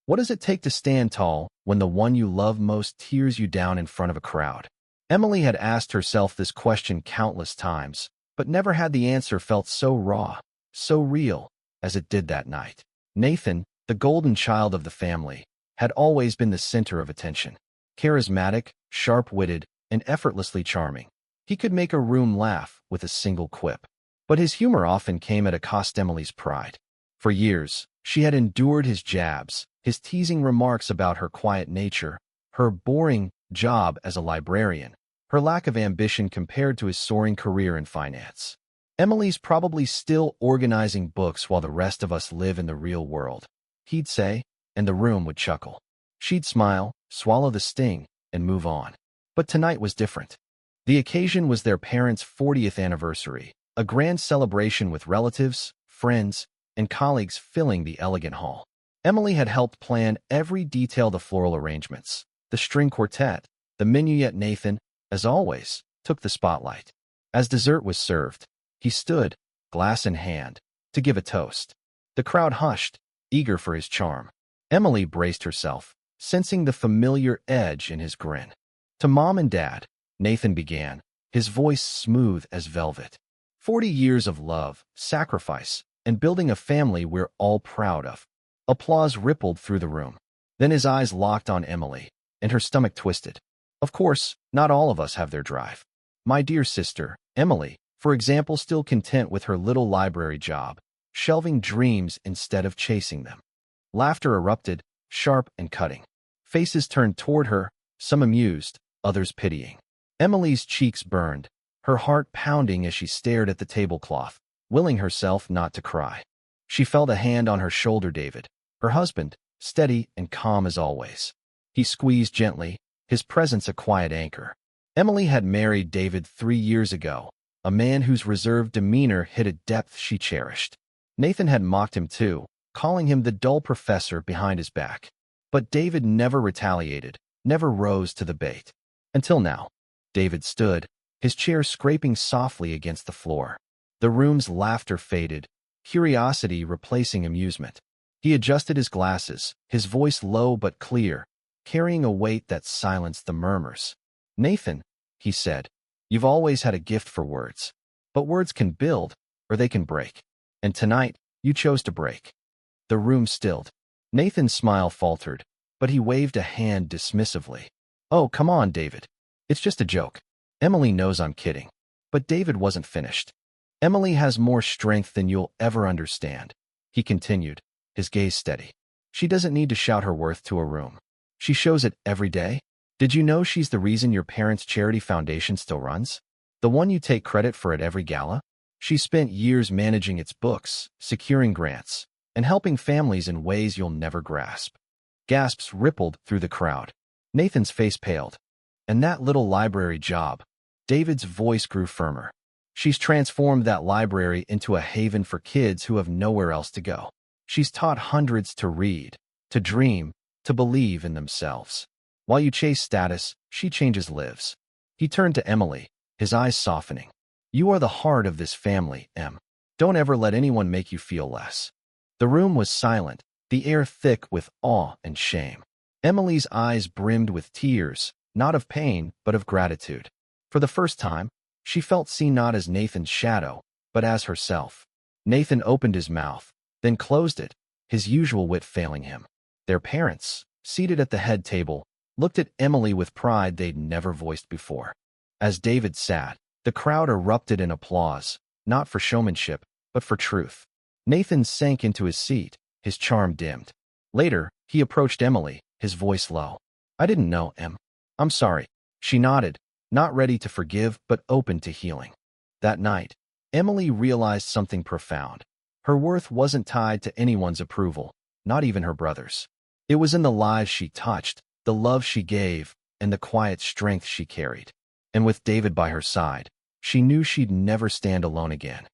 What does it take to stand tall when the one you love most tears you down in front of a crowd? Emily had asked herself this question countless times, but never had the answer felt so raw, so real, as it did that night. Nathan, the golden child of the family, had always been the center of attention. Charismatic, sharp-witted, and effortlessly charming. He could make a room laugh with a single quip. But his humor often came at a cost. Emily's pride. For years, she had endured his jabs, his teasing remarks about her quiet nature, her boring job as a librarian, her lack of ambition compared to his soaring career in finance. Emily's probably still organizing books while the rest of us live in the real world, he'd say, and the room would chuckle. She'd smile, swallow the sting, and move on. But tonight was different. The occasion was their parents' 40th anniversary, a grand celebration with relatives, friends, and colleagues filling the elegant hall. Emily had helped plan every detail: the floral arrangements, the string quartet, the menu. Yet Nathan, as always, took the spotlight. As dessert was served, he stood, glass in hand, to give a toast. The crowd hushed, eager for his charm. Emily braced herself, sensing the familiar edge in his grin. "To Mom and Dad," Nathan began, his voice smooth as velvet. 40 years of love, sacrifice, and building a family we're all proud of. Applause rippled through the room. Then his eyes locked on Emily, and her stomach twisted. Of course, not all of us have their drive. My dear sister, Emily, for example, still content with her little library job, shelving dreams instead of chasing them. Laughter erupted, sharp and cutting. Faces turned toward her, some amused, others pitying. Emily's cheeks burned, her heart pounding as she stared at the tablecloth, willing herself not to cry. She felt a hand on her shoulder. David, her husband, steady and calm as always. He squeezed gently, his presence a quiet anchor. Emily had married David 3 years ago, a man whose reserved demeanor hid a depth she cherished. Nathan had mocked him too, calling him the dull professor behind his back. But David never retaliated, never rose to the bait. Until now. David stood, his chair scraping softly against the floor. The room's laughter faded, curiosity replacing amusement. He adjusted his glasses, his voice low but clear, carrying a weight that silenced the murmurs. "Nathan," he said, "you've always had a gift for words. But words can build, or they can break. And tonight, you chose to break." The room stilled. Nathan's smile faltered, but he waved a hand dismissively. "Oh, come on, David. It's just a joke. Emily knows I'm kidding." But David wasn't finished. "Emily has more strength than you'll ever understand," he continued, his gaze steady. "She doesn't need to shout her worth to a room. She shows it every day. Did you know she's the reason your parents' charity foundation still runs? The one you take credit for at every gala? She spent years managing its books, securing grants, and helping families in ways you'll never grasp." Gasps rippled through the crowd. Nathan's face paled. "And that little library job," David's voice grew firmer. "She's transformed that library into a haven for kids who have nowhere else to go. She's taught hundreds to read, to dream, to believe in themselves. While you chase status, she changes lives." He turned to Emily, his eyes softening. "You are the heart of this family, Em. Don't ever let anyone make you feel less." The room was silent, the air thick with awe and shame. Emily's eyes brimmed with tears, not of pain, but of gratitude. For the first time, she felt seen not as Nathan's shadow, but as herself. Nathan opened his mouth, then closed it, his usual wit failing him. Their parents, seated at the head table, looked at Emily with pride they'd never voiced before. As David sat, the crowd erupted in applause, not for showmanship, but for truth. Nathan sank into his seat, his charm dimmed. Later, he approached Emily, his voice low. "I didn't know, Em. I'm sorry." She nodded, not ready to forgive but open to healing. That night, Emily realized something profound. Her worth wasn't tied to anyone's approval, not even her brother's. It was in the lives she touched, the love she gave, and the quiet strength she carried. And with David by her side, she knew she'd never stand alone again.